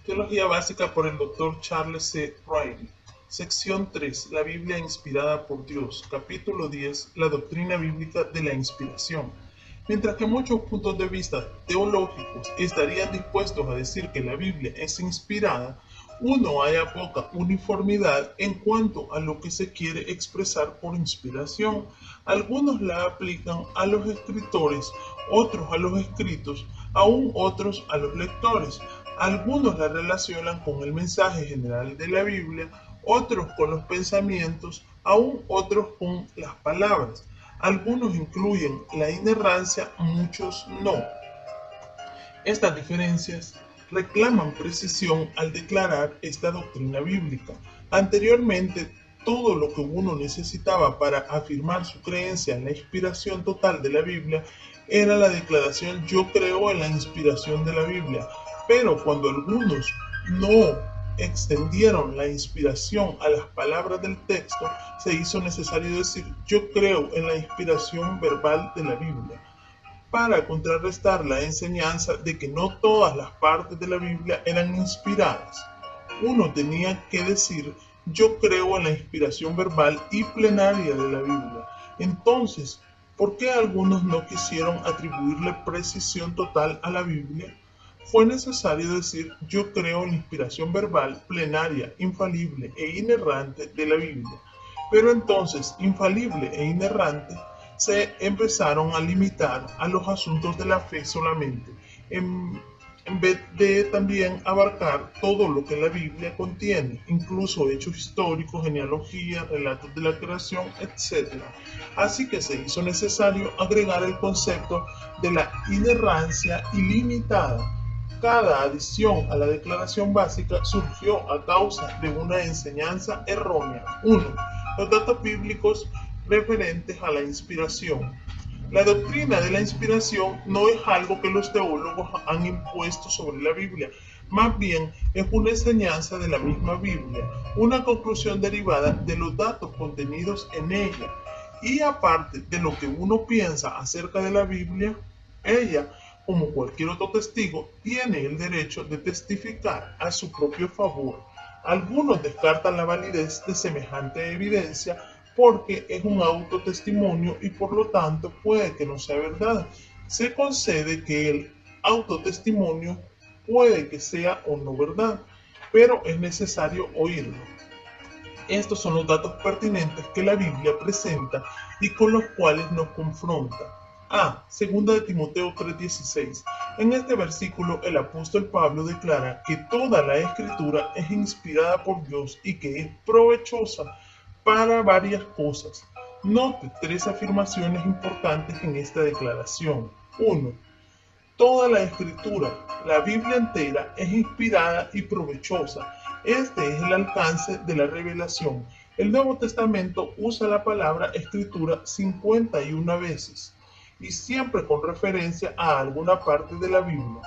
Teología básica por el Dr. Charles C. Riley. Sección 3. La Biblia inspirada por Dios. Capítulo 10. La doctrina bíblica de la inspiración. Mientras que muchos puntos de vista teológicos estarían dispuestos a decir que la Biblia es inspirada, haya poca uniformidad en cuanto a lo que se quiere expresar por inspiración. Algunos la aplican a los escritores, otros a los escritos, aún otros a los lectores. Algunos la relacionan con el mensaje general de la Biblia, otros con los pensamientos, aún otros con las palabras. Algunos incluyen la inerrancia, muchos no. Estas diferencias reclaman precisión al declarar esta doctrina bíblica. Anteriormente, todo lo que uno necesitaba para afirmar su creencia en la inspiración total de la Biblia era la declaración "yo creo en la inspiración de la Biblia", pero cuando algunos no extendieron la inspiración a las palabras del texto, se hizo necesario decir "yo creo en la inspiración verbal de la Biblia", para contrarrestar la enseñanza de que no todas las partes de la Biblia eran inspiradas. Uno tenía que decir "yo creo en la inspiración verbal y plenaria de la Biblia". Entonces, ¿por qué algunos no quisieron atribuirle precisión total a la Biblia? Fue necesario decir "yo creo en la inspiración verbal, plenaria, infalible e inerrante de la Biblia". Pero entonces, infalible e inerrante se empezaron a limitar a los asuntos de la fe solamente, en vez de también abarcar todo lo que la Biblia contiene, incluso hechos históricos, genealogía, relatos de la creación, etc. Así que se hizo necesario agregar el concepto de la inerrancia ilimitada. Cada adición a la declaración básica surgió a causa de una enseñanza errónea. 1. Los datos bíblicos referentes a la inspiración. La doctrina de la inspiración no es algo que los teólogos han impuesto sobre la Biblia, más bien es una enseñanza de la misma Biblia, una conclusión derivada de los datos contenidos en ella. Y aparte de lo que uno piensa acerca de la Biblia, ella, como cualquier otro testigo, tiene el derecho de testificar a su propio favor. Algunos descartan la validez de semejante evidencia porque es un autotestimonio y por lo tanto puede que no sea verdad. Se concede que el autotestimonio puede que sea o no verdad, pero es necesario oírlo. Estos son los datos pertinentes que la Biblia presenta y con los cuales nos confronta. A. Segunda de Timoteo 3:16. En este versículo el apóstol Pablo declara que toda la escritura es inspirada por Dios y que es provechosa para varias cosas. Note tres afirmaciones importantes en esta declaración. 1. Toda la escritura, la Biblia entera, es inspirada y provechosa. Este es el alcance de la revelación. El Nuevo Testamento usa la palabra escritura 51 veces y siempre con referencia a alguna parte de la Biblia.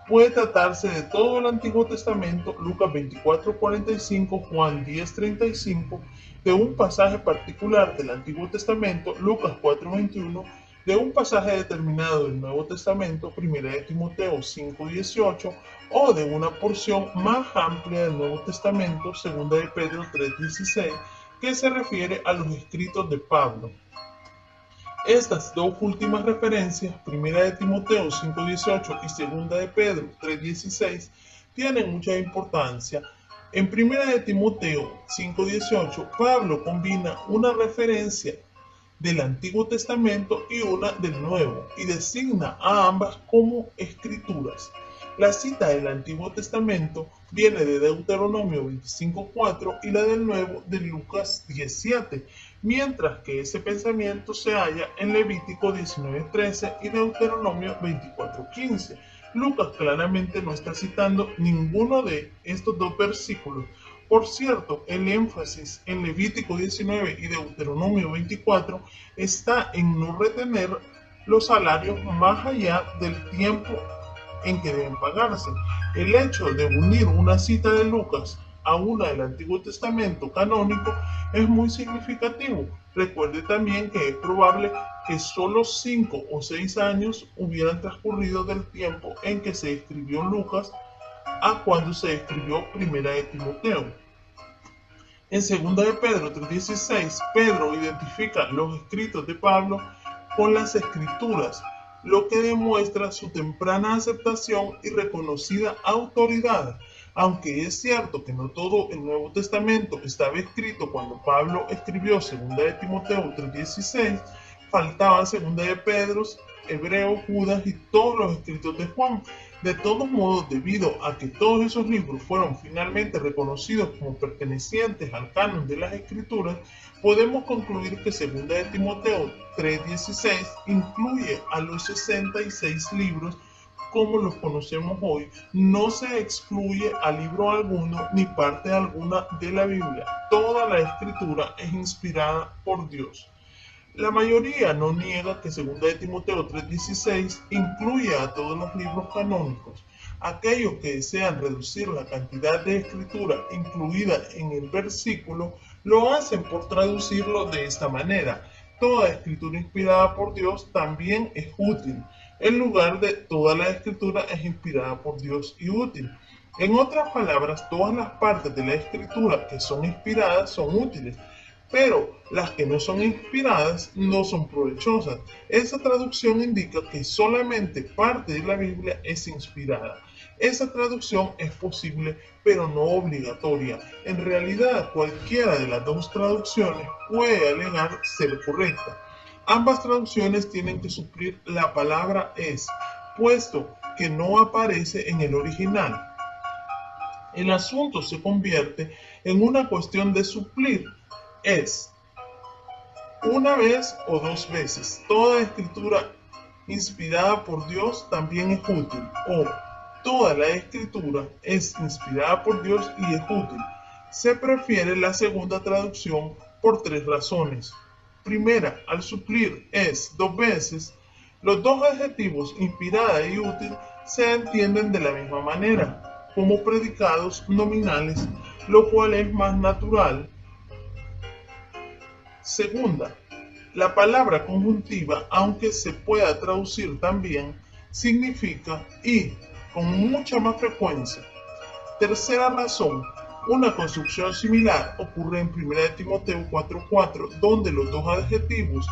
Puede tratarse de todo el Antiguo Testamento, Lucas 24:45, Juan 10:35, de un pasaje particular del Antiguo Testamento, Lucas 4:21, de un pasaje determinado del Nuevo Testamento, 1 de Timoteo 5:18, o de una porción más amplia del Nuevo Testamento, 2 de Pedro 3:16, que se refiere a los escritos de Pablo. Estas dos últimas referencias, 1 de Timoteo 5:18 y 2 de Pedro 3:16, tienen mucha importancia. En 1 de Timoteo 5:18, Pablo combina una referencia del Antiguo Testamento y una del Nuevo, y designa a ambas como escrituras. La cita del Antiguo Testamento viene de Deuteronomio 25:4 y la del Nuevo de Lucas 17, mientras que ese pensamiento se halla en Levítico 19:13 y Deuteronomio 24:15. Lucas claramente no está citando ninguno de estos dos versículos. Por cierto, el énfasis en Levítico 19 y Deuteronomio 24 está en no retener los salarios más allá del tiempo en que deben pagarse. El hecho de unir una cita de Lucas a una del Antiguo Testamento canónico es muy significativo. Recuerde también que es probable que solo 5 o 6 años hubieran transcurrido del tiempo en que se escribió Lucas a cuando se escribió Primera de Timoteo. En 2 de Pedro 3:16, Pedro identifica los escritos de Pablo con las escrituras, lo que demuestra su temprana aceptación y reconocida autoridad. Aunque es cierto que no todo el Nuevo Testamento estaba escrito cuando Pablo escribió 2 de Timoteo 3:16, faltaban 2 de Pedro, Hebreo, Judas y todos los escritos de Juan. De todos modos, debido a que todos esos libros fueron finalmente reconocidos como pertenecientes al canon de las Escrituras, podemos concluir que 2 de Timoteo 3:16 incluye a los 66 libros como los conocemos hoy. No se excluye a libro alguno ni parte alguna de la Biblia. Toda la Escritura es inspirada por Dios. La mayoría no niega que 2 de Timoteo 3:16 incluye a todos los libros canónicos. Aquellos que desean reducir la cantidad de escritura incluida en el versículo lo hacen por traducirlo de esta manera: toda escritura inspirada por Dios también es útil, en lugar de toda la escritura es inspirada por Dios y útil. En otras palabras, todas las partes de la escritura que son inspiradas son útiles, pero las que no son inspiradas no son provechosas. Esa traducción indica que solamente parte de la Biblia es inspirada. Esa traducción es posible, pero no obligatoria. En realidad, cualquiera de las dos traducciones puede alegar ser correcta. Ambas traducciones tienen que suplir la palabra es, puesto que no aparece en el original. El asunto se convierte en una cuestión de suplir. Es una vez o dos veces. Toda escritura inspirada por Dios también es útil, o toda la escritura es inspirada por Dios y es útil. Se prefiere la segunda traducción por tres razones. Primera, al suplir es dos veces, los dos adjetivos inspirada y útil se entienden de la misma manera, como predicados nominales, lo cual es más natural. Segunda, la palabra conjuntiva, aunque se pueda traducir también, significa y con mucha más frecuencia. Tercera razón, una construcción similar ocurre en 1 Timoteo 4:4, donde los dos adjetivos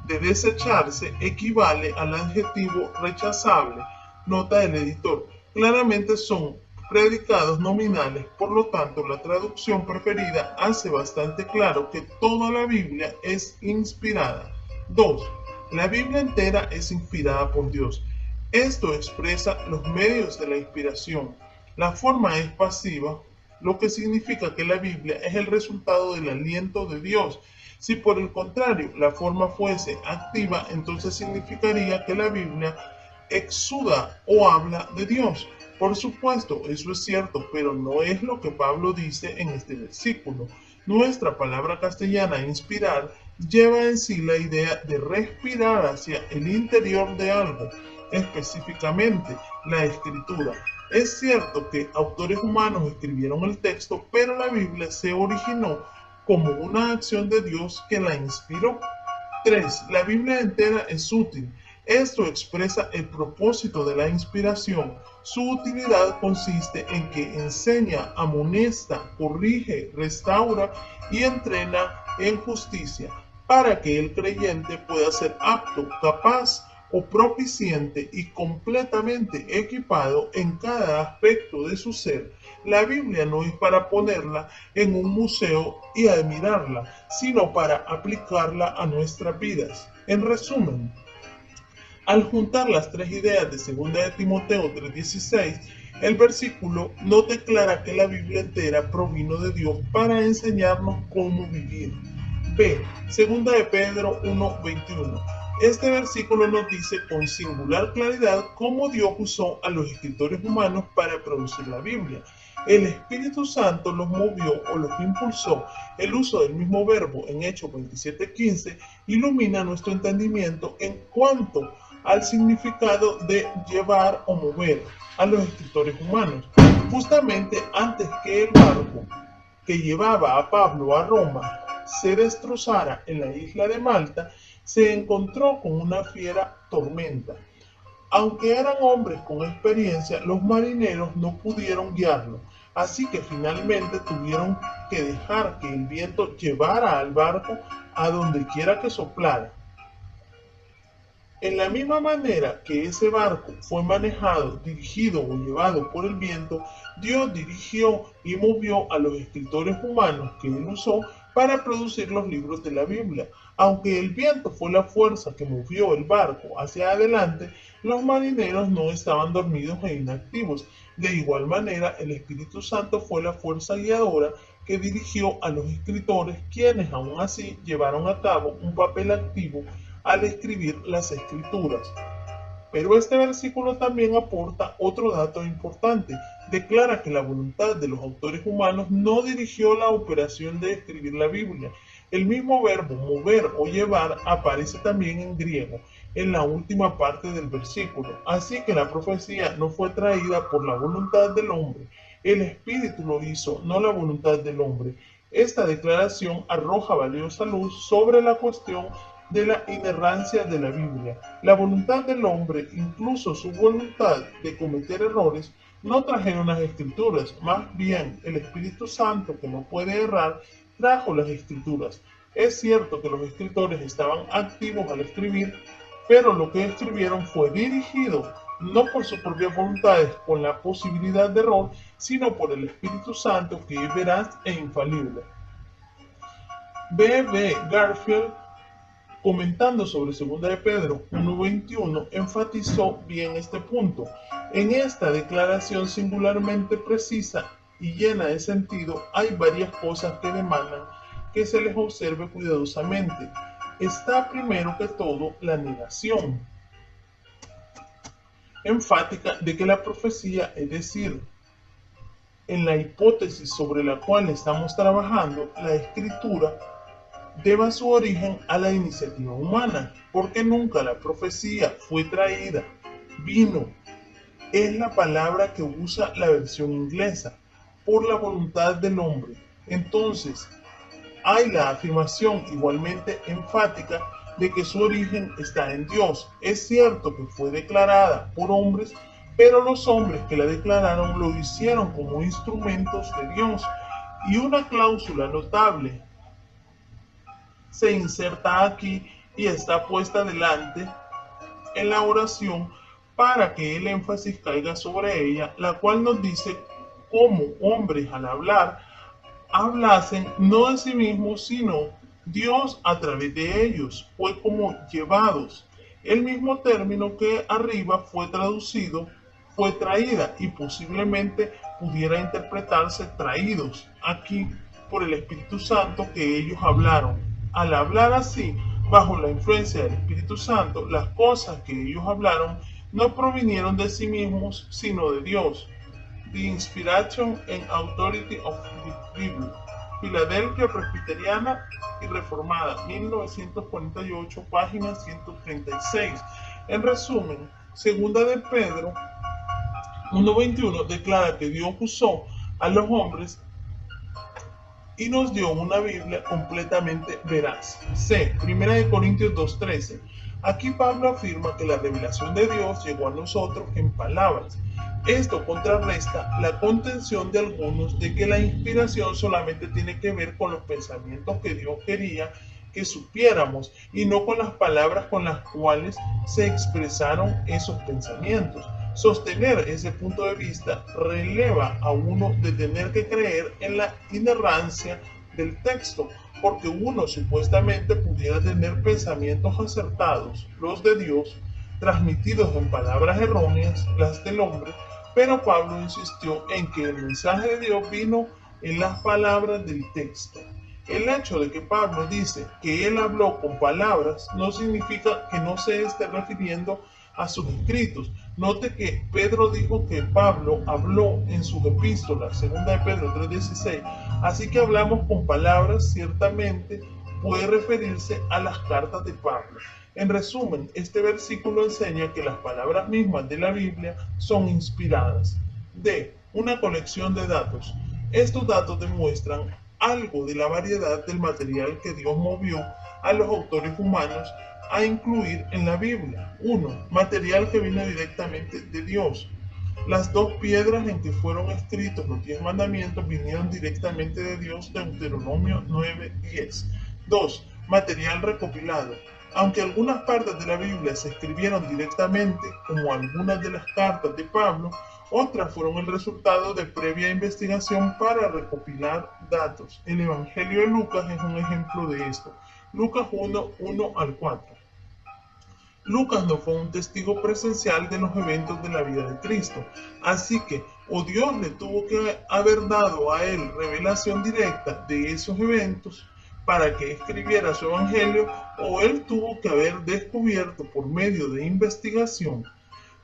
de desecharse equivale al adjetivo rechazable. Nota del editor, claramente son predicados nominales, por lo tanto la traducción preferida hace bastante claro que toda la Biblia es inspirada. 2. La Biblia entera es inspirada por Dios. Esto expresa los medios de la inspiración. La forma es pasiva, lo que significa que la Biblia es el resultado del aliento de Dios. Si por el contrario la forma fuese activa, entonces significaría que la Biblia exuda o habla de Dios. Por supuesto, eso es cierto, pero no es lo que Pablo dice en este versículo. Nuestra palabra castellana inspirar lleva en sí la idea de respirar hacia el interior de algo, específicamente la escritura. Es cierto que autores humanos escribieron el texto, pero la Biblia se originó como una acción de Dios que la inspiró. 3. La Biblia entera es útil. Esto expresa el propósito de la inspiración. Su utilidad consiste en que enseña, amonesta, corrige, restaura y entrena en justicia, para que el creyente pueda ser apto, capaz o propiciente y completamente equipado en cada aspecto de su ser. La Biblia no es para ponerla en un museo y admirarla, sino para aplicarla a nuestras vidas. En resumen, al juntar las tres ideas de 2 de Timoteo 3:16, el versículo no declara que la Biblia entera provino de Dios para enseñarnos cómo vivir. B. 2 de Pedro 1:21. Este versículo nos dice con singular claridad cómo Dios usó a los escritores humanos para producir la Biblia. El Espíritu Santo los movió o los impulsó. El uso del mismo verbo en Hechos 27:15 ilumina nuestro entendimiento en cuanto al significado de llevar o mover a los escritores humanos. Justamente antes que el barco que llevaba a Pablo a Roma se destrozara en la isla de Malta, se encontró con una fiera tormenta. Aunque eran hombres con experiencia, los marineros no pudieron guiarlo, así que finalmente tuvieron que dejar que el viento llevara al barco a donde quiera que soplara. En la misma manera que ese barco fue manejado, dirigido o llevado por el viento, Dios dirigió y movió a los escritores humanos que él usó para producir los libros de la Biblia. Aunque el viento fue la fuerza que movió el barco hacia adelante, los marineros no estaban dormidos e inactivos. De igual manera, el Espíritu Santo fue la fuerza guiadora que dirigió a los escritores, quienes aún así llevaron a cabo un papel activo al escribir las escrituras. Pero este versículo también aporta otro dato importante. Declara que la voluntad de los autores humanos no dirigió la operación de escribir la Biblia. El mismo verbo mover o llevar aparece también en griego en la última parte del versículo. Así que la profecía no fue traída por la voluntad del hombre. El Espíritu lo hizo, no la voluntad del hombre. Esta declaración arroja valiosa luz sobre la cuestión de la inerrancia de la Biblia. La voluntad del hombre, incluso su voluntad de cometer errores, no trajeron las escrituras, más bien el Espíritu Santo, que no puede errar, trajo las escrituras. Es cierto que los escritores estaban activos al escribir, pero lo que escribieron fue dirigido no por sus propias voluntades con la posibilidad de error, sino por el Espíritu Santo, que es veraz e infalible. B. Garfield, comentando sobre 2 de Pedro 1:21, enfatizó bien este punto. En esta declaración singularmente precisa y llena de sentido, hay varias cosas que demandan que se les observe cuidadosamente. Está primero que todo la negación enfática de que la profecía, es decir, en la hipótesis sobre la cual estamos trabajando, la escritura, deba su origen a la iniciativa humana, porque nunca la profecía fue traída, vino, es la palabra que usa la versión inglesa, por la voluntad del hombre. Entonces, hay la afirmación igualmente enfática de que su origen está en Dios. Es cierto que fue declarada por hombres, pero los hombres que la declararon lo hicieron como instrumentos de Dios. Y una cláusula notable se inserta aquí y está puesta delante en la oración para que el énfasis caiga sobre ella, la cual nos dice cómo hombres al hablar hablasen no de sí mismos, sino Dios a través de ellos, fue como llevados. El mismo término que arriba fue traducido, fue traída, y posiblemente pudiera interpretarse traídos aquí por el Espíritu Santo, que ellos hablaron. Al hablar así, bajo la influencia del Espíritu Santo, las cosas que ellos hablaron no provinieron de sí mismos, sino de Dios. The Inspiration and Authority of the Bible. Filadelfia Presbiteriana y Reformada, 1948, página 136. En resumen, 2 de Pedro 1:21 declara que Dios usó a los hombres y nos dio una Biblia completamente veraz. C. 1 Corintios 2:13. Aquí Pablo afirma que la revelación de Dios llegó a nosotros en palabras. Esto contrarresta la contención de algunos de que la inspiración solamente tiene que ver con los pensamientos que Dios quería que supiéramos y no con las palabras con las cuales se expresaron esos pensamientos. Sostener ese punto de vista releva a uno de tener que creer en la inerrancia del texto, porque uno supuestamente pudiera tener pensamientos acertados, los de Dios, transmitidos en palabras erróneas, las del hombre, pero Pablo insistió en que el mensaje de Dios vino en las palabras del texto. El hecho de que Pablo dice que él habló con palabras no significa que no se esté refiriendo a sus escritos. Note que Pedro dijo que Pablo habló en sus epístolas, 2 de Pedro 3:16, así que hablamos con palabras, ciertamente puede referirse a las cartas de Pablo. En resumen, este versículo enseña que las palabras mismas de la Biblia son inspiradas. D. Una colección de datos. Estos datos demuestran algo de la variedad del material que Dios movió a los autores humanos a incluir en la Biblia. 1. Material que vino directamente de Dios. Las 2 piedras en que fueron escritos los 10 mandamientos vinieron directamente de Dios, Deuteronomio 9:10. 2. Material recopilado. Aunque algunas partes de la Biblia se escribieron directamente, como algunas de las cartas de Pablo, otras fueron el resultado de previa investigación para recopilar datos. El Evangelio de Lucas es un ejemplo de esto. Lucas 1:1-4. Lucas no fue un testigo presencial de los eventos de la vida de Cristo, así que o Dios le tuvo que haber dado a él revelación directa de esos eventos para que escribiera su evangelio, o él tuvo que haber descubierto por medio de investigación.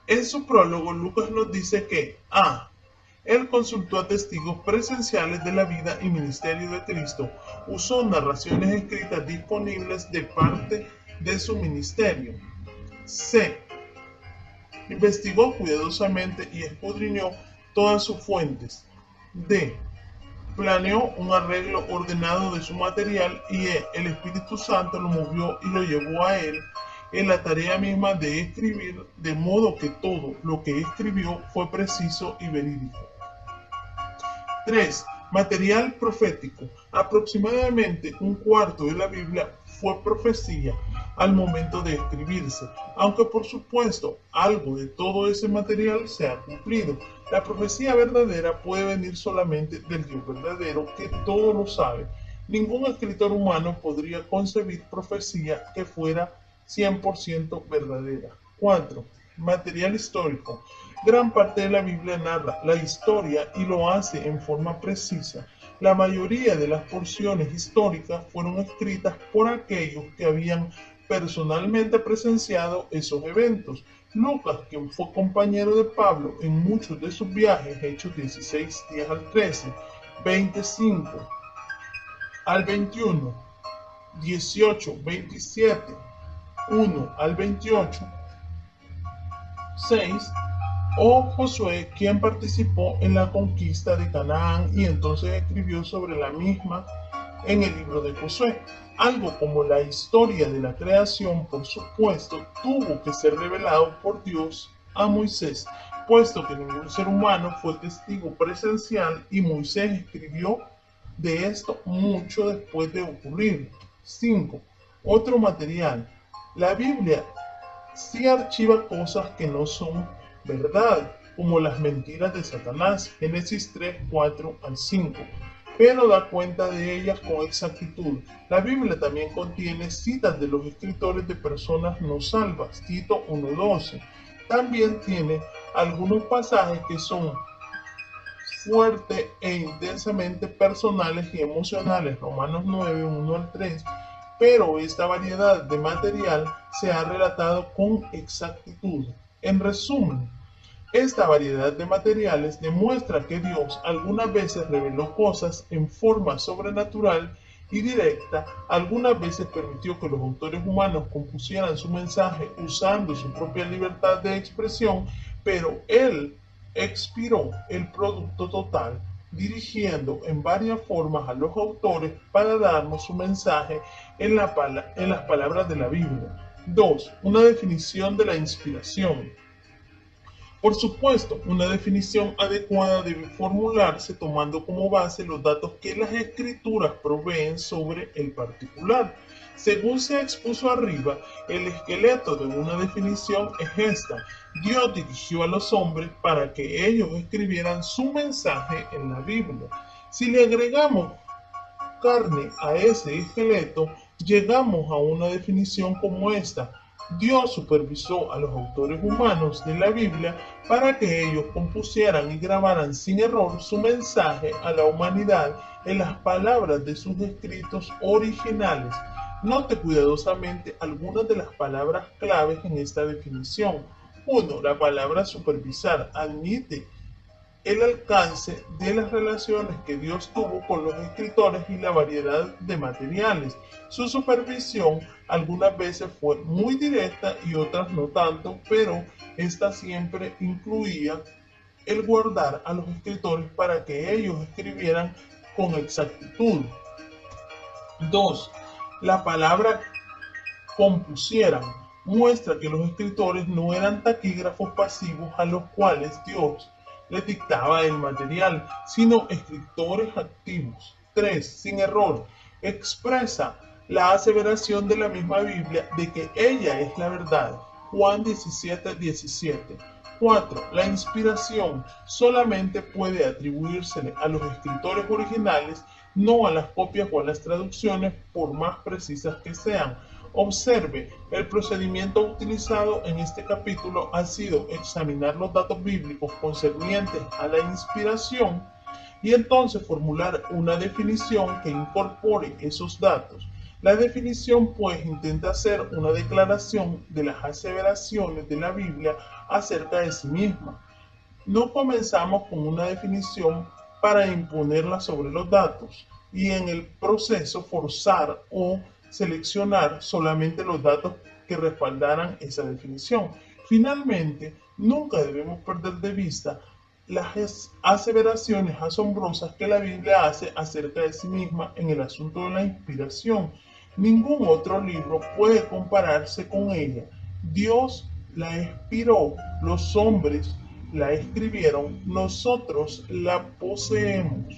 En su prólogo, Lucas nos dice que A. Él consultó a testigos presenciales de la vida y ministerio de Cristo, usó narraciones escritas disponibles de parte de su ministerio. C. Investigó cuidadosamente y escudriñó todas sus fuentes. D. Planeó un arreglo ordenado de su material. Y E. El Espíritu Santo lo movió y lo llevó a él en la tarea misma de escribir, de modo que todo lo que escribió fue preciso y verídico. 3. Material profético. Aproximadamente un cuarto de la Biblia fue profecía al momento de escribirse, aunque por supuesto algo de todo ese material se ha cumplido. La profecía verdadera puede venir solamente del Dios verdadero, que todo lo sabe. Ningún escritor humano podría concebir profecía que fuera 100% verdadera. 4. Material histórico. Gran parte de la Biblia narra la historia y lo hace en forma precisa. La mayoría de las porciones históricas fueron escritas por aquellos que habían personalmente presenciado esos eventos. Lucas, quien fue compañero de Pablo en muchos de sus viajes, Hechos 16:10-13, 25-21, 18-27, 1-28, 6, o Josué, quien participó en la conquista de Canaán y entonces escribió sobre la misma en el libro de Josué. Algo como la historia de la creación, por supuesto, tuvo que ser revelado por Dios a Moisés, puesto que ningún ser humano fue testigo presencial y Moisés escribió de esto mucho después de ocurrir. 5. Otro material. La Biblia sí archiva cosas que no son verdad, como las mentiras de Satanás, Génesis 3:4-5, pero da cuenta de ellas con exactitud. La Biblia también contiene citas de los escritores de personas no salvas, Tito 1:12. También tiene algunos pasajes que son fuerte e intensamente personales y emocionales, Romanos 9:1-3, pero esta variedad de material se ha relatado con exactitud. En resumen, esta variedad de materiales demuestra que Dios algunas veces reveló cosas en forma sobrenatural y directa, algunas veces permitió que los autores humanos compusieran su mensaje usando su propia libertad de expresión, pero Él expiró el producto total, dirigiendo en varias formas a los autores para darnos su mensaje en las palabras de la Biblia. 2. Una definición de la inspiración. Por supuesto, una definición adecuada debe formularse tomando como base los datos que las escrituras proveen sobre el particular. Según se expuso arriba, el esqueleto de una definición es esta. Dios dirigió a los hombres para que ellos escribieran su mensaje en la Biblia. Si le agregamos carne a ese esqueleto, llegamos a una definición como esta. Dios supervisó a los autores humanos de la Biblia para que ellos compusieran y grabaran sin error su mensaje a la humanidad en las palabras de sus escritos originales. Note cuidadosamente algunas de las palabras claves en esta definición. 1. La palabra supervisar admite el alcance de las relaciones que Dios tuvo con los escritores y la variedad de materiales. Su supervisión algunas veces fue muy directa y otras no tanto, pero esta siempre incluía el guardar a los escritores para que ellos escribieran con exactitud. 2. La palabra compusieran muestra que los escritores no eran taquígrafos pasivos a los cuales Dios les dictaba el material, sino escritores activos. 3. Sin error, expresa la aseveración de la misma Biblia de que ella es la verdad. Juan 17:17. 4. La inspiración solamente puede atribuírsele a los escritores originales, no a las copias o a las traducciones, por más precisas que sean. Observe, el procedimiento utilizado en este capítulo ha sido examinar los datos bíblicos concernientes a la inspiración y entonces formular una definición que incorpore esos datos. La definición pues intenta hacer una declaración de las aseveraciones de la Biblia acerca de sí misma. No comenzamos con una definición para imponerla sobre los datos y en el proceso forzar o seleccionar solamente los datos que respaldaran esa definición. Finalmente, nunca debemos perder de vista las aseveraciones asombrosas que la Biblia hace acerca de sí misma en el asunto de la inspiración. Ningún otro libro puede compararse con ella. Dios la inspiró, los hombres la escribieron, nosotros la poseemos.